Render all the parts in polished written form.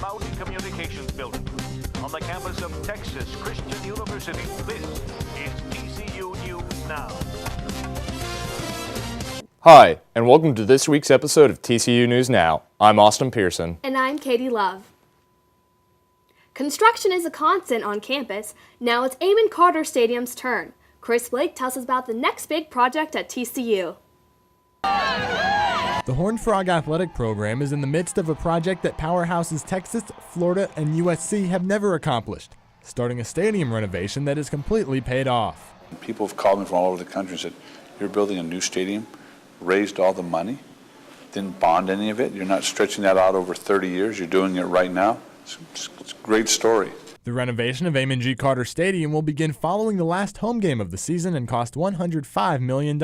Mountain Communications Building on the campus of Texas Christian University. This is TCU News Now. Hi, and welcome to this week's episode of TCU News Now. I'm Austin Pearson. And I'm Katie Love. Construction is a constant on campus. Now it's Amon Carter Stadium's turn. Chris Blake tells us about the next big project at TCU. The Horned Frog Athletic Program is in the midst of a project that powerhouses Texas, Florida, and USC have never accomplished, starting a stadium renovation that is completely paid off. People have called me from all over the country and said, you're building a new stadium, raised all the money, didn't bond any of it, you're not stretching that out over 30 years, you're doing it right now. It's a great story. The renovation of Amon G. Carter Stadium will begin following the last home game of the season and cost $105 million.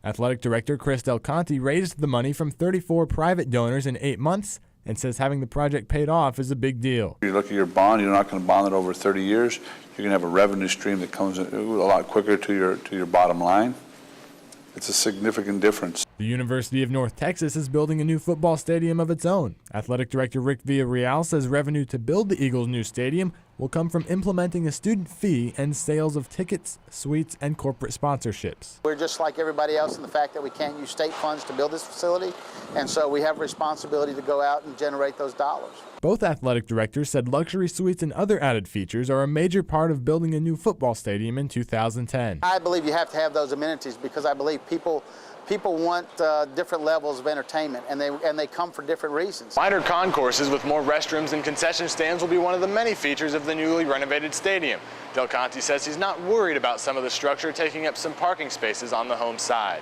Athletic Director Chris Del Conte raised the money from 34 private donors in 8 months and says having the project paid off is a big deal. You look at your bond, you're not going to bond it over 30 years. You're going to have a revenue stream that comes a lot quicker to your bottom line. It's a significant difference. The University of North Texas is building a new football stadium of its own. Athletic Director Rick Villarreal says revenue to build the Eagles' new stadium will come from implementing a student fee and sales of tickets, suites, and corporate sponsorships. We're just like everybody else in the fact that we can't use state funds to build this facility, and so we have a responsibility to go out and generate those dollars. Both athletic directors said luxury suites and other added features are a major part of building a new football stadium in 2010. I believe you have to have those amenities because I believe people want different levels of entertainment, and they come for different reasons. Wider concourses with more restrooms and concession stands will be one of the many features of the newly renovated stadium. Del Conte says he's not worried about some of the structure taking up some parking spaces on the home side.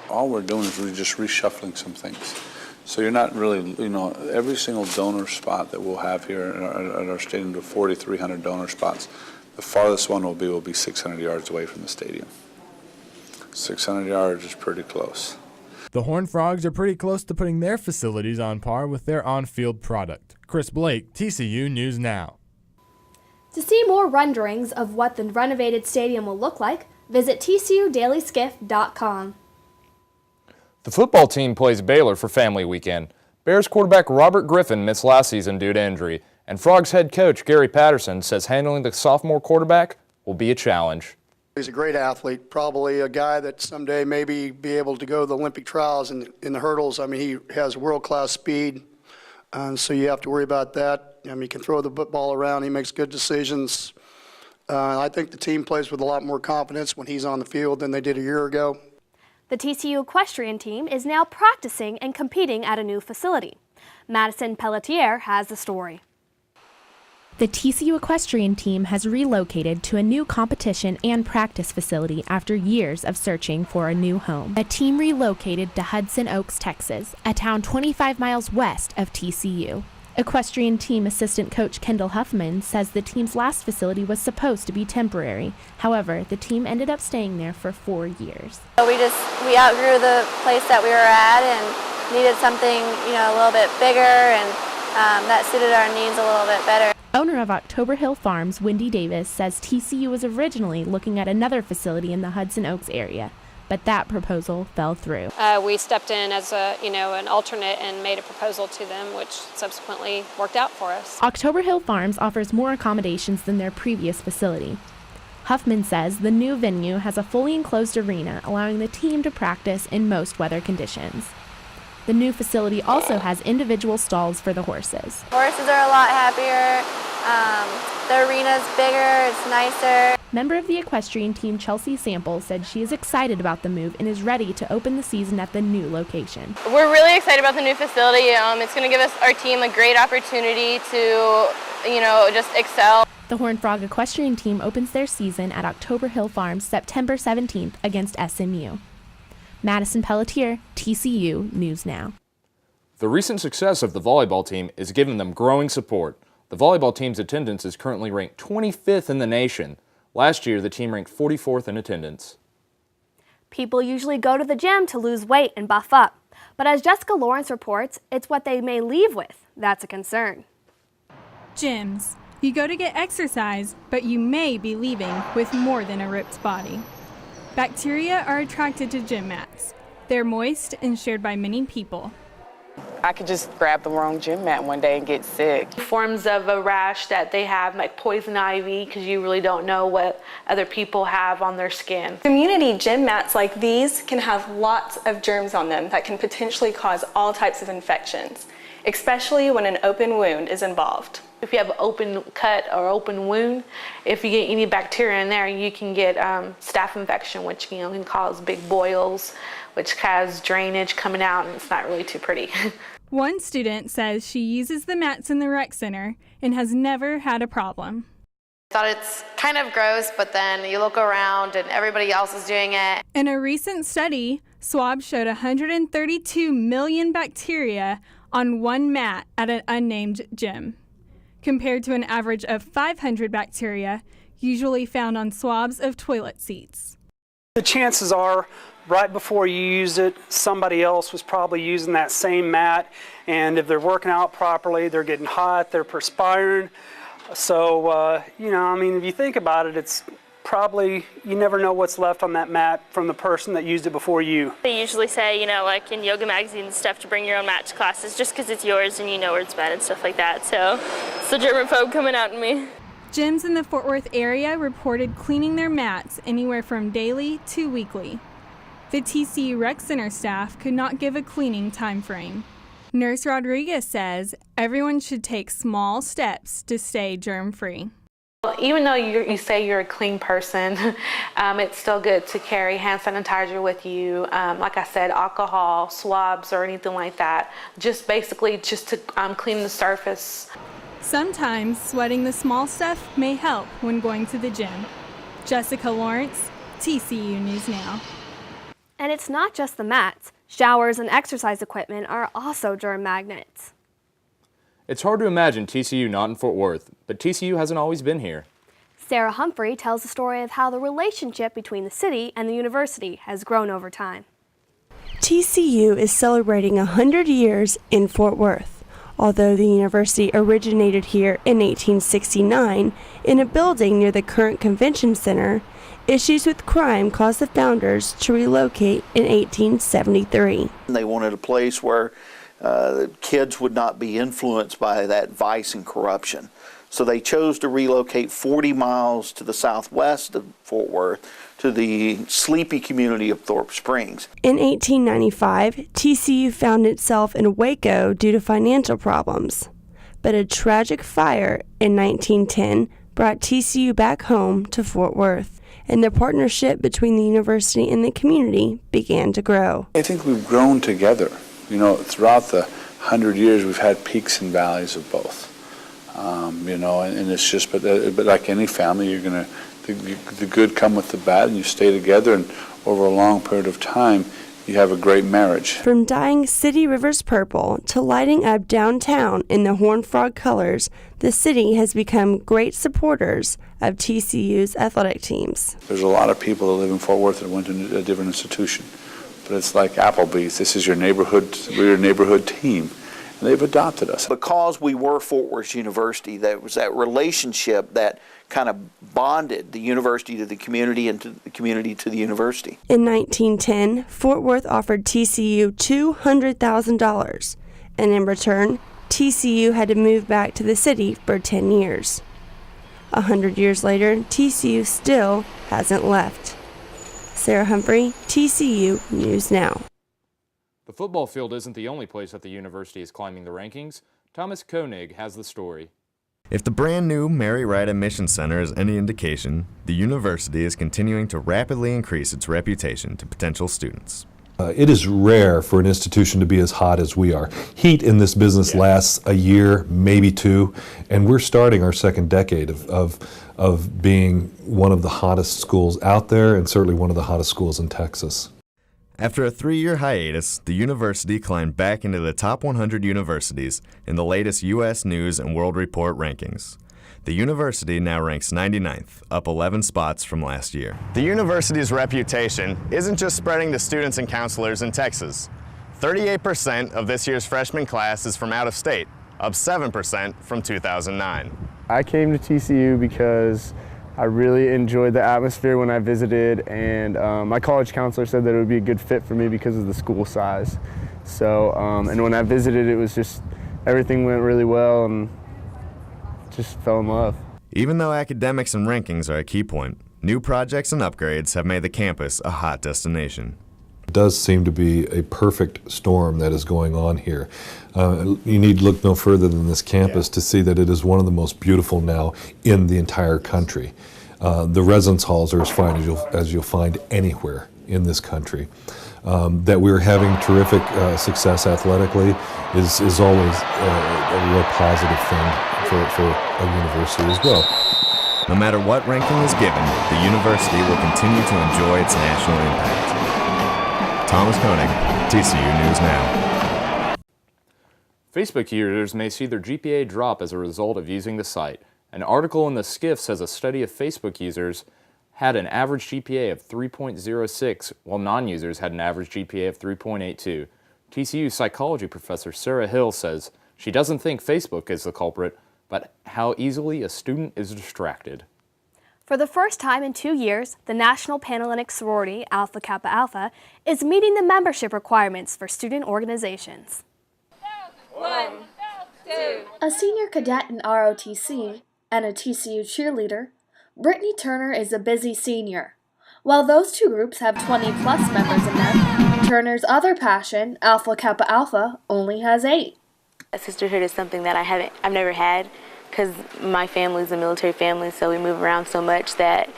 All we're doing is really just reshuffling some things. So you're not really, every single donor spot that we'll have here at our stadium, the 4,300 donor spots, the farthest one will be 600 yards away from the stadium. 600 yards is pretty close. The Horned Frogs are pretty close to putting their facilities on par with their on-field product. Chris Blake, TCU News Now. To see more renderings of what the renovated stadium will look like, visit tcudailyskiff.com. The football team plays Baylor for Family Weekend. Bears quarterback Robert Griffin missed last season due to injury, and Frogs head coach Gary Patterson says handling the sophomore quarterback will be a challenge. He's a great athlete, probably a guy that someday maybe be able to go to the Olympic trials in the hurdles. I mean, he has world-class speed, so you have to worry about that. I mean, he can throw the football around. He makes good decisions. I think the team plays with a lot more confidence when he's on the field than they did a year ago. The TCU equestrian team is now practicing and competing at a new facility. Madison Pelletier has the story. The TCU equestrian team has relocated to a new competition and practice facility after years of searching for a new home. A team relocated to Hudson Oaks, Texas, a town 25 miles west of TCU. Equestrian team assistant coach Kendall Huffman says the team's last facility was supposed to be temporary. However, the team ended up staying there for 4 years. We outgrew the place that we were at and needed something, a little bit bigger, and that suited our needs a little bit better. Owner of October Hill Farms, Wendy Davis, says TCU was originally looking at another facility in the Hudson Oaks area, but that proposal fell through. We stepped in as an alternate and made a proposal to them, which subsequently worked out for us. October Hill Farms offers more accommodations than their previous facility. Huffman says the new venue has a fully enclosed arena, allowing the team to practice in most weather conditions. The new facility also has individual stalls for the horses. Horses are a lot happier. The arena's bigger, it's nicer. Member of the equestrian team Chelsea Sample said she is excited about the move and is ready to open the season at the new location. We're really excited about the new facility. It's going to give our team a great opportunity to, just excel. The Horned Frog equestrian team opens their season at October Hill Farms September 17th against SMU. Madison Pelletier, TCU News Now. The recent success of the volleyball team is giving them growing support. The volleyball team's attendance is currently ranked 25th in the nation. Last year, the team ranked 44th in attendance. People usually go to the gym to lose weight and buff up. But as Jessica Lawrence reports, it's what they may leave with that's a concern. Gyms. You go to get exercise, but you may be leaving with more than a ripped body. Bacteria are attracted to gym mats. They're moist and shared by many people. I could just grab the wrong gym mat one day and get sick. Forms of a rash that they have, like poison ivy, because you really don't know what other people have on their skin. Community gym mats like these can have lots of germs on them that can potentially cause all types of infections, especially when an open wound is involved. If you have an open cut or open wound, if you get any bacteria in there, you can get staph infection, which can cause big boils, which cause drainage coming out, and it's not really too pretty. One student says she uses the mats in the rec center and has never had a problem. I thought it's kind of gross, but then you look around and everybody else is doing it. In a recent study, swabs showed 132 million bacteria on one mat at an unnamed gym, compared to an average of 500 bacteria usually found on swabs of toilet seats. The chances are, right before you use it, somebody else was probably using that same mat, and if they're working out properly, they're getting hot, they're perspiring. So, if you think about it, it's probably, you never know what's left on that mat from the person that used it before you. They usually say, like in yoga magazines and stuff, to bring your own mat to classes just because it's yours and you know where it's been and stuff like that. So it's the germaphobe coming out in me. Gyms in the Fort Worth area reported cleaning their mats anywhere from daily to weekly. The TCU Rec Center staff could not give a cleaning time frame. Nurse Rodriguez says everyone should take small steps to stay germ-free. Even though you say you're a clean person, it's still good to carry hand sanitizer with you. Like I said, alcohol, swabs, or anything like that. Just to clean the surface. Sometimes sweating the small stuff may help when going to the gym. Jessica Lawrence, TCU News Now. And it's not just the mats. Showers and exercise equipment are also germ magnets. It's hard to imagine TCU not in Fort Worth, but TCU hasn't always been here. Sarah Humphrey tells the story of how the relationship between the city and the university has grown over time. TCU is celebrating 100 years in Fort Worth. Although the university originated here in 1869 in a building near the current convention center, issues with crime caused the founders to relocate in 1873. They wanted a place where kids would not be influenced by that vice and corruption. So they chose to relocate 40 miles to the southwest of Fort Worth to the sleepy community of Thorpe Springs. In 1895, TCU found itself in Waco due to financial problems. But a tragic fire in 1910 brought TCU back home to Fort Worth, and the partnership between the university and the community began to grow. I think we've grown together. Throughout the 100 years, we've had peaks and valleys of both. And it's just, but like any family, you're gonna, the good come with the bad, and you stay together, and over a long period of time, you have a great marriage. From dyeing city rivers purple to lighting up downtown in the Horned Frog colors, the city has become great supporters of TCU's athletic teams. There's a lot of people that live in Fort Worth that went to a different institution, but it's like Applebee's. This is your neighborhood, we're your neighborhood team. And they've adopted us. Because we were Fort Worth University, there was that relationship that kind of bonded the university to the community and to the community to the university. In 1910, Fort Worth offered TCU $200,000, and in return, TCU had to move back to the city for 10 years. 100 years later, TCU still hasn't left. Sarah Humphrey, TCU News Now. The football field isn't the only place that the university is climbing the rankings. Thomas Koenig has the story. If the brand new Mary Wright Admission Center is any indication, the university is continuing to rapidly increase its reputation to potential students. It is rare for an institution to be as hot as we are. Heat in this business lasts a year, maybe two, and we're starting our second decade of being one of the hottest schools out there, and certainly one of the hottest schools in Texas. After a 3-year hiatus, the university climbed back into the top 100 universities in the latest U.S. News and World Report rankings. The university now ranks 99th, up 11 spots from last year. The university's reputation isn't just spreading to students and counselors in Texas. 38% of this year's freshman class is from out of state, up 7% from 2009. I came to TCU because I really enjoyed the atmosphere when I visited, and my college counselor said that it would be a good fit for me because of the school size. So, and when I visited, it was just, everything went really well and just fell in love. Even though academics and rankings are a key point, new projects and upgrades have made the campus a hot destination. It does seem to be a perfect storm that is going on here. You need to look no further than this campus to see that it is one of the most beautiful now in the entire country. The residence halls are as fine as you'll find anywhere in this country. That we're having terrific success athletically is always a real positive thing for a university as well. No matter what ranking is given, the university will continue to enjoy its national impact. Thomas Koenig, TCU News Now. Facebook users may see their GPA drop as a result of using the site. An article in the Skiff says a study of Facebook users had an average GPA of 3.06, while non-users had an average GPA of 3.82. TCU psychology professor Sarah Hill says she doesn't think Facebook is the culprit, but how easily a student is distracted. For the first time in 2 years, the National Panhellenic Sorority, Alpha Kappa Alpha, is meeting the membership requirements for student organizations. 1, 2. A senior cadet in ROTC and a TCU cheerleader, Brittany Turner is a busy senior. While those two groups have 20-plus members in them, Turner's other passion, Alpha Kappa Alpha, only has 8. A sisterhood is something that I've never had, because my family's a military family, so we move around so much that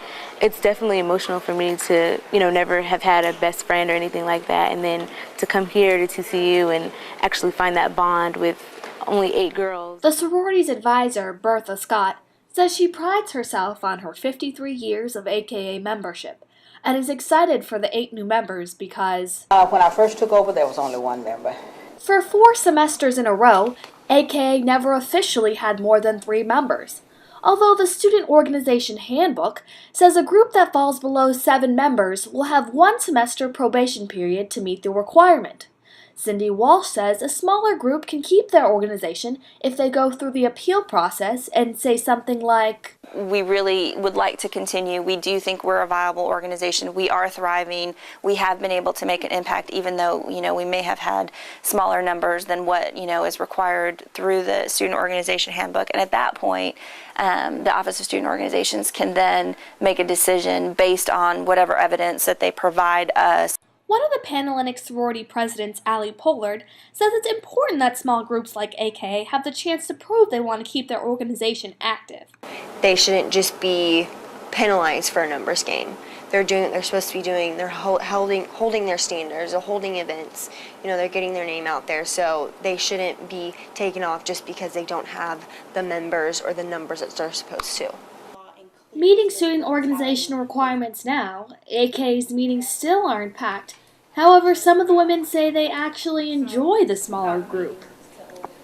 it's definitely emotional for me to, never have had a best friend or anything like that, and then to come here to TCU and actually find that bond with only 8 girls. The sorority's advisor, Bertha Scott, says she prides herself on her 53 years of AKA membership and is excited for the 8 new members because when I first took over, there was only 1 member. For 4 semesters in a row, AKA never officially had more than 3 members, although the Student Organization Handbook says a group that falls below 7 members will have 1 semester probation period to meet the requirement. Cindy Walsh says a smaller group can keep their organization if they go through the appeal process and say something like, "We really would like to continue. We do think we're a viable organization. We are thriving. We have been able to make an impact even though, we may have had smaller numbers than what, is required through the Student Organization Handbook." And at that point, the Office of Student Organizations can then make a decision based on whatever evidence that they provide us. One of the Panhellenic sorority presidents, Allie Pollard, says it's important that small groups like AKA have the chance to prove they want to keep their organization active. They shouldn't just be penalized for a numbers game. They're doing what they're supposed to be doing. They're holding their standards, they're holding events. They're getting their name out there, so they shouldn't be taken off just because they don't have the members or the numbers that they're supposed to. Meeting student organization requirements now, AK's meetings still aren't packed. However, some of the women say they actually enjoy the smaller group.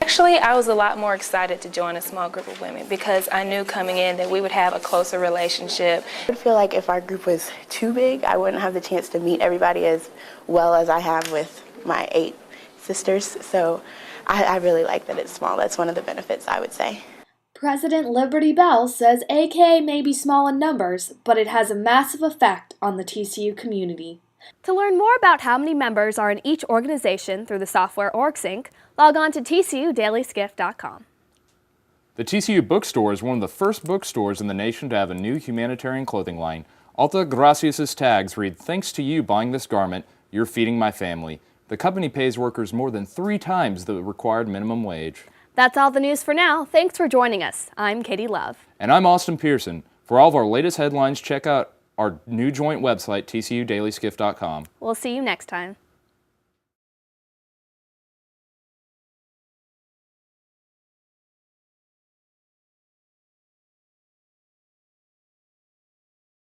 Actually, I was a lot more excited to join a small group of women because I knew coming in that we would have a closer relationship. I would feel like if our group was too big, I wouldn't have the chance to meet everybody as well as I have with my 8 sisters. So I really like that it's small. That's one of the benefits, I would say. President Liberty Bell says AKA may be small in numbers, but it has a massive effect on the TCU community. To learn more about how many members are in each organization through the software OrgSync, log on to tcudailyskiff.com. The TCU bookstore is one of the first bookstores in the nation to have a new humanitarian clothing line. Alta Gracias' tags read, "Thanks to you buying this garment, you're feeding my family." The company pays workers more than 3 times the required minimum wage. That's all the news for now. Thanks for joining us. I'm Katie Love. And I'm Austin Pearson. For all of our latest headlines, check out our new joint website, tcudailyskiff.com. We'll see you next time.